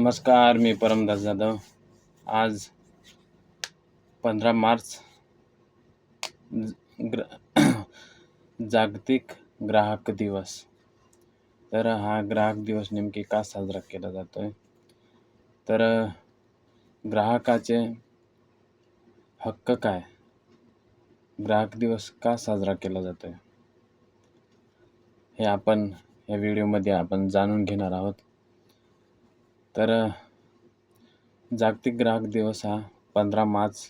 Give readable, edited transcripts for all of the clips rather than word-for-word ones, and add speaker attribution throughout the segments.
Speaker 1: नमस्कार, मी परमदास जाधव. आज 15 मार्च ज ग्र जागतिक ग्राहक दिवस. तर हा ग्राहक दिवस नेमकी का साजरा केला जातोय? तर ग्राहकाचे हक्क काय? ग्राहक दिवस का साजरा केला जातोय? हे आपण या व्हिडिओमध्ये आपण जाणून घेणार आहोत. तर जागतिक ग्राहक दिवस हा 15 मार्च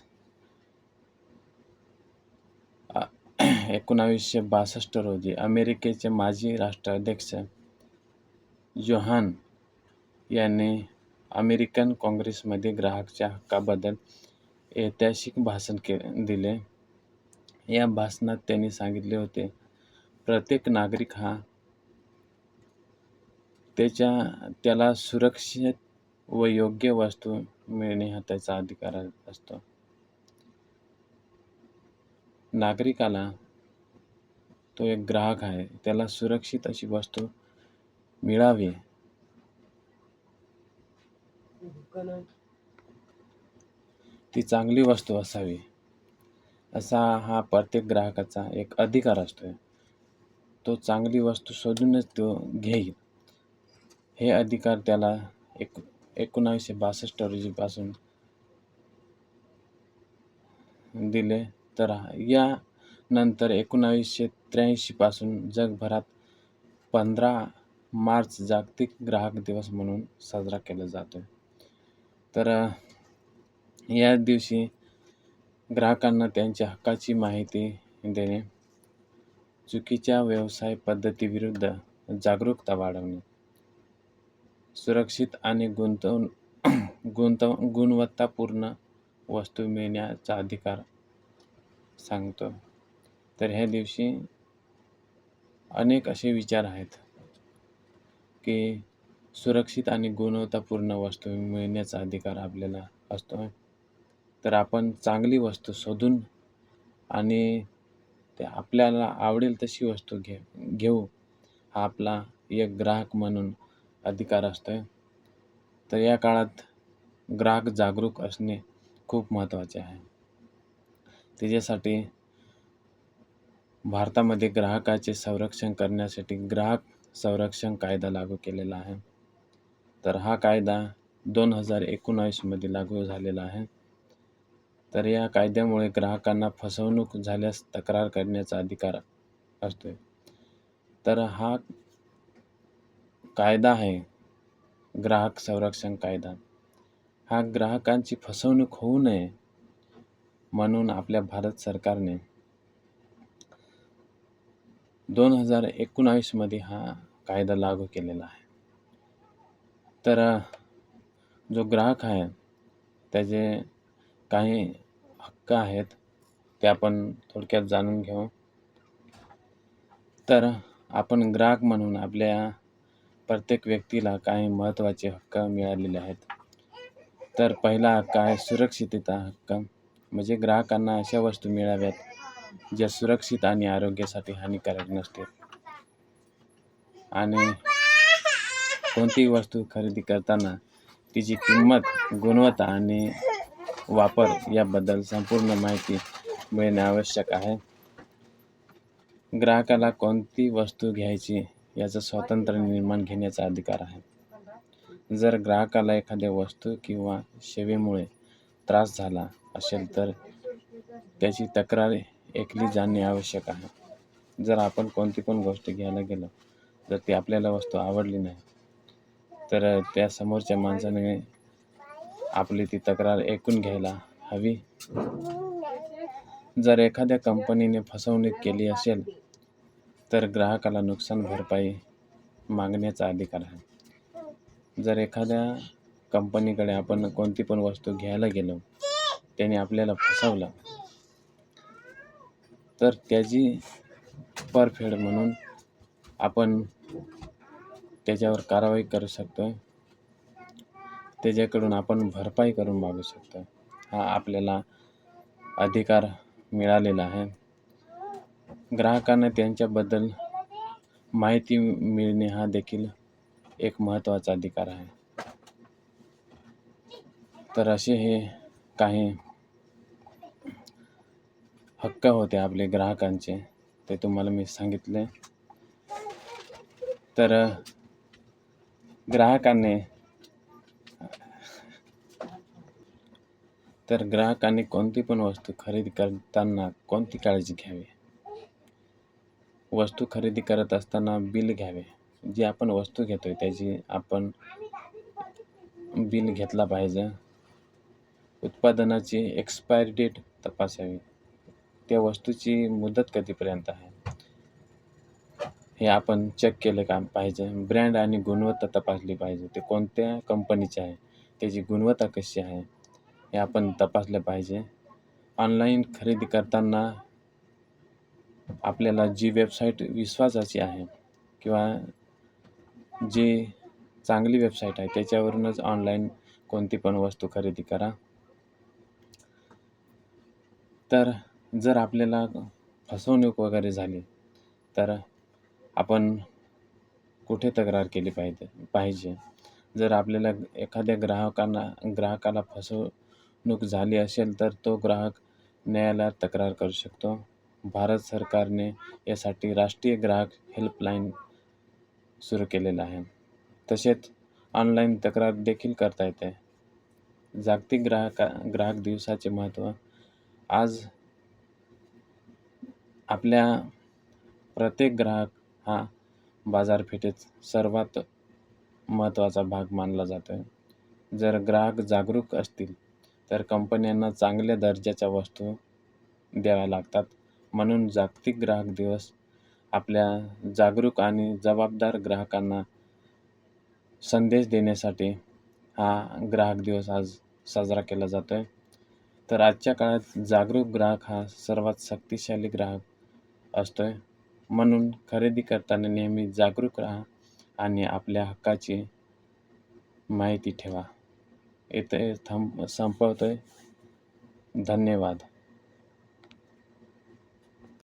Speaker 1: 1962 रोजी अमेरिकेचे माजी राष्ट्राध्यक्ष जोहान यांनी अमेरिकन काँग्रेसमध्ये ग्राहकाच्या हक्काबद्दल ऐतिहासिक भाषण दिले. या भाषणात त्यांनी सांगितले होते, प्रत्येक नागरिक हा त्याला सुरक्षित व योग्य वस्तू मिळणे हा त्याचा अधिकार असतो. नागरिकाला, तो एक ग्राहक आहे, त्याला सुरक्षित अशी वस्तू मिळावी, ती चांगली वस्तू असावी, असा हा प्रत्येक ग्राहकाचा एक अधिकार असतो. तो चांगली वस्तू शोधूनच तो घेईल. हे अधिकार त्याला 1962 रोजीपासून दिले. तर या नंतर 1983 पासून जगभरात 15 मार्च जागतिक ग्राहक दिवस म्हणून साजरा केला जातो. तर या दिवशी ग्राहकांना त्यांच्या हक्काची माहिती देणे, चुकीच्या व्यवसाय पद्धतीविरुद्ध जागरूकता वाढवणे, सुरक्षित आणि गुणवत्तापूर्ण वस्तू मिळण्याचा अधिकार सांगतो. तर ह्या दिवशी अनेक असे विचार आहेत की सुरक्षित आणि गुणवत्तापूर्ण वस्तू मिळण्याचा अधिकार आपल्याला असतो. तर आपण चांगली वस्तू शोधून आणि ते आपल्याला आवडेल तशी वस्तू घेऊ, हा आपला एक ग्राहक म्हणून अधिकार असतो. तर या काळात ग्राहक जागरूक असणे खूप महत्त्वाचे आहे. त्याच्यासाठी भारतामध्ये ग्राहकाचे संरक्षण करण्यासाठी ग्राहक संरक्षण कायदा लागू केलेला आहे. तर हा कायदा 2019 मध्ये लागू झालेला आहे. तर या कायद्यामुळे ग्राहकांना फसवणूक झाल्यास तक्रार करण्याचा अधिकार असतो. तर हा कायदा आहे ग्राहक संरक्षण कायदा. हा ग्राहकांची फसवणूक होऊ नये म्हणून आपल्या भारत सरकारने 2019 मध्ये हा कायदा लागू केलेला आहे. तर जो ग्राहक आहे त्याचे काही हक्क आहेत, ते आपण थोडक्यात जाणून घेऊ. तर आपण ग्राहक म्हणून आपल्या प्रत्येक व्यक्तीला काही महत्त्वाचे हक्क मिळालेले आहेत. तर पहिला हक्क आहे सुरक्षितता हक्क. म्हणजे ग्राहकांना अशा वस्तू मिळाव्यात ज्या सुरक्षित आणि आरोग्यासाठी हानिकारक नसतील. आणि कोणतीही वस्तू खरेदी करताना तिची किंमत, गुणवत्ता आणि वापर याबद्दल संपूर्ण माहिती मिळणे आवश्यक आहे. ग्राहकाला कोणती वस्तू घ्यायची याचा स्वातंत्र्य निर्णय घेण्याचा अधिकार आहे. जर ग्राहकाला एखाद्या वस्तू किंवा सेवेमुळे त्रास झाला असेल तर त्याची तक्रार ऐकली जाणे आवश्यक आहे. जर आपण कोणती पण गोष्ट घ्यायला गेलो, जर ती आपल्याला वस्तू आवडली नाही, तर त्या समोरच्या माणसाने आपली ती तक्रार ऐकून घ्यायला हवी. जर एखाद्या कंपनीने फसवणूक केली असेल तर ग्राहकाला नुकसान भरपाई मागण्याचा अधिकार आहे. जर एखाद्या कंपनीकडे आपण कोणती पण वस्तू घ्यायला गेलो, त्याने आपल्याला फसवलं, तर त्याची परतफेड म्हणून आपण त्याच्यावर कारवाई करू शकतो. त्याच्याकडून आपण भरपाई करून मागू शकतो. हा आपल्याला अधिकार मिळालेला आहे. ग्राहकांना त्यांच्याबद्दल माहिती मिळणे हा देखील एक महत्त्वाचा अधिकार आहे. तर असे हे काही हक्क होते आपले ग्राहकांचे, ते तुम्हाला मी सांगितले. तर ग्राहकांनी ग्राहकांनी कोणती पण वस्तू खरेदी करताना कोणती काळजी घ्यावी? वस्तू खरेदी करत असताना बिल घ्यावे. जी आपण वस्तू घेतोय त्याची आपण बिल घेतला पाहिजे. उत्पादनाची एक्सपायरी डेट तपासावी. त्या वस्तूची मुदत कधीपर्यंत आहे हे आपण चेक केलं का पाहिजे. ब्रँड आणि गुणवत्ता तपासली पाहिजे. ते कोणत्या कंपनीचे आहे, त्याची गुणवत्ता कशी आहे हे आपण तपासलं पाहिजे. ऑनलाईन खरेदी करताना आपल्याला जी वेबसाईट विश्वासाची आहे किंवा जी चांगली वेबसाईट आहे त्याच्यावरूनच ऑनलाईन कोणती पण वस्तू खरेदी करा. तर जर आपल्याला फसवणूक वगैरे झाली तर आपण कुठे तक्रार केली पाहिजे? जर आपल्याला एखाद्या ग्राहकाला फसवणूक झाली असेल तर तो ग्राहक न्यायालयात तक्रार करू शकतो. भारत सरकारने यासाठी राष्ट्रीय ग्राहक हेल्पलाईन सुरू केलेलं आहे. तसेच ऑनलाईन तक्रार देखील करता येते. जागतिक ग्राहक दिवसाचे महत्त्व. आज आपल्या प्रत्येक ग्राहक हा बाजारपेठेत सर्वात महत्त्वाचा भाग मानला जातो. जर ग्राहक जागरूक असतील तर कंपन्यांना चांगल्या दर्जाच्या वस्तू द्याव्या लागतात. म्हणून जागतिक ग्राहक दिवस आपल्या जागरूक आणि जबाबदार ग्राहकांना संदेश देण्यासाठी हा ग्राहक दिवस आज साजरा केला जातो आहे. तर आजच्या काळात जागरूक ग्राहक हा सर्वात शक्तिशाली ग्राहक असतो आहे. म्हणून खरेदी करताना नेहमी जागरूक राहा आणि आपल्या हक्काची माहिती ठेवा. इथे संपवतो आहे. धन्यवाद.